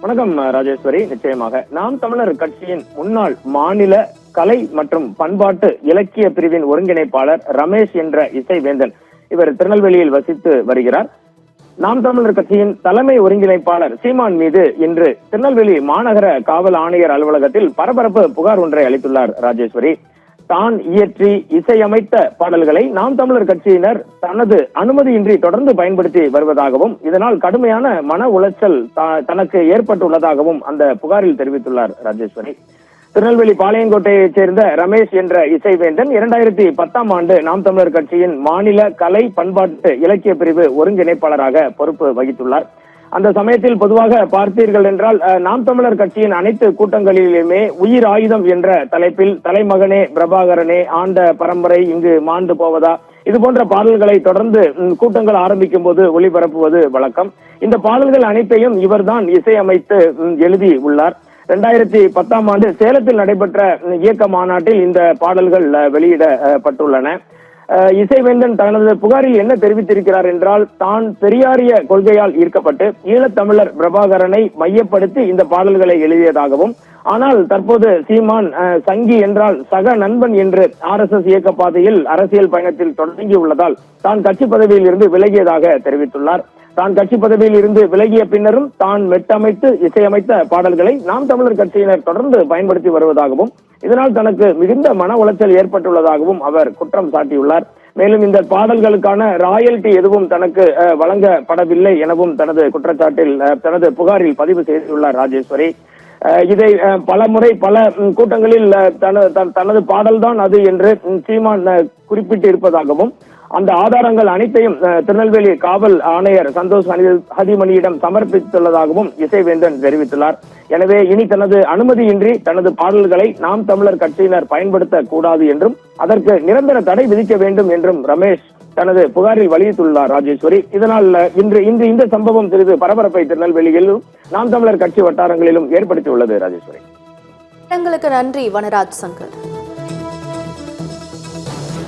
வணக்கம் ராஜேஸ்வரி. நிச்சயமாக நாம் தமிழர் கட்சியின் முன்னாள் மாநில கலை மற்றும் பண்பாட்டு இலக்கிய பிரிவின் ஒருங்கிணைப்பாளர் ரமேஷ் என்ற இசைவேந்தன் இவர் திருநெல்வேலியில் வசித்து வருகிறார். நாம் தமிழர் கட்சியின் தலைமை ஒருங்கிணைப்பாளர் சீமான் மீது இன்று திருநெல்வேலி மாநகர காவல் ஆணையர் அலுவலகத்தில் பரபரப்பு புகார் ஒன்றை அளித்துள்ளார் ராஜேஸ்வரி. தான் இயற்றி இசையமைத்த பாடல்களை நாம் தமிழர் கட்சியினர் தனது அனுமதியின்றி தொடர்ந்து பயன்படுத்தி வருவதாகவும் இதனால் கடுமையான மன உளைச்சல் தனக்கு ஏற்பட்டுள்ளதாகவும் அந்த புகாரில் தெரிவித்துள்ளார் ராஜேஸ்வரி. திருநெல்வேலி பாளையங்கோட்டையைச் சேர்ந்த ரமேஷ் என்ற இசைவேந்தன் 2010ஆம் ஆண்டு நாம் தமிழர் கட்சியின் மாநில கலை பண்பாட்டு இலக்கிய பிரிவு ஒருங்கிணைப்பாளராக பொறுப்பு வகித்துள்ளார். அந்த சமயத்தில் பொதுவாக பார்த்தீர்கள் என்றால் நாம் தமிழர் கட்சியின் அனைத்து கூட்டங்களிலுமே உயிர் ஆயுதம் என்ற தலைப்பில் தலைமகனே பிரபாகரனே ஆண்ட பரம்பரை இங்கு மாண்டு போவதா இது போன்ற பாடல்களை தொடர்ந்து கூட்டங்கள் ஆரம்பிக்கும் போது ஒளிபரப்புவது வழக்கம். இந்த பாடல்கள் அனைத்தையும் இவர்தான் இசையமைத்து எழுதி உள்ளார். 2010ஆம் ஆண்டு சேலத்தில் நடைபெற்ற இயக்க மாநாட்டில் இந்த பாடல்கள் வெளியிடப்பட்டுள்ளன. இசைவேந்தன் தனது புகாரில் என்ன தெரிவித்திருக்கிறார் என்றால், தான் பெரியாரிய கொள்கையால் ஈர்க்கப்பட்டு ஈழத்தமிழர் பிரபாகரனை மையப்படுத்தி இந்த பாடல்களை எழுதியதாகவும், ஆனால் தற்போது சீமான் சங்கி என்றால் சக நண்பன் என்று RSS இயக்க பாதையில் அரசியல் பயணத்தில் தொடங்கியுள்ளதால் தான் கட்சி பதவியில் இருந்து விலகியதாக தெரிவித்துள்ளார். தான் கட்சி பதவியில் இருந்து விலகிய பின்னரும் தான் மெட்டமைத்து இசையமைத்த பாடல்களை நாம் தமிழர் கட்சியினர் தொடர்ந்து பயன்படுத்தி வருவதாகவும் இதனால் தனக்கு மிகுந்த மன உளைச்சல் ஏற்பட்டுள்ளதாகவும் அவர் குற்றம் சாட்டியுள்ளார். மேலும் இந்த பாடல்களுக்கான ராயல்டி எதுவும் தனக்கு வழங்கப்படவில்லை எனவும் தனது குற்றச்சாட்டில் தனது புகாரில் பதிவு செய்துள்ளார் ராஜேஸ்வரி. இதை பல முறை பல கூட்டங்களில் தனது பாடல்தான் அது என்று சீமான் குறிப்பிட்டு இருப்பதாகவும் அந்த ஆதாரங்கள் அனைத்தையும் திருநெல்வேலி காவல் ஆணையர் சந்தோஷ் ஹதிமணியிடம் சமர்ப்பித்துள்ளதாகவும் இசைவேந்தன் தெரிவித்துள்ளார். எனவே இனி தனது அனுமதியின்றி தனது பாடல்களை நாம் தமிழர் கட்சியினர் பயன்படுத்த கூடாது என்றும் அதற்கு நிரந்தர தடை விதிக்க வேண்டும் என்றும் ரமேஷ் தனது புகாரில் வலியுறுத்தியுள்ளார் ராஜேஸ்வரி. இதனால் இன்று இந்த சம்பவம் சிறிது பரபரப்பை திருநெல்வேலியிலும் நாம் தமிழர் கட்சி வட்டாரங்களிலும் ஏற்படுத்தியுள்ளது ராஜேஸ்வரி. நன்றி வனராஜ் சங்கர்.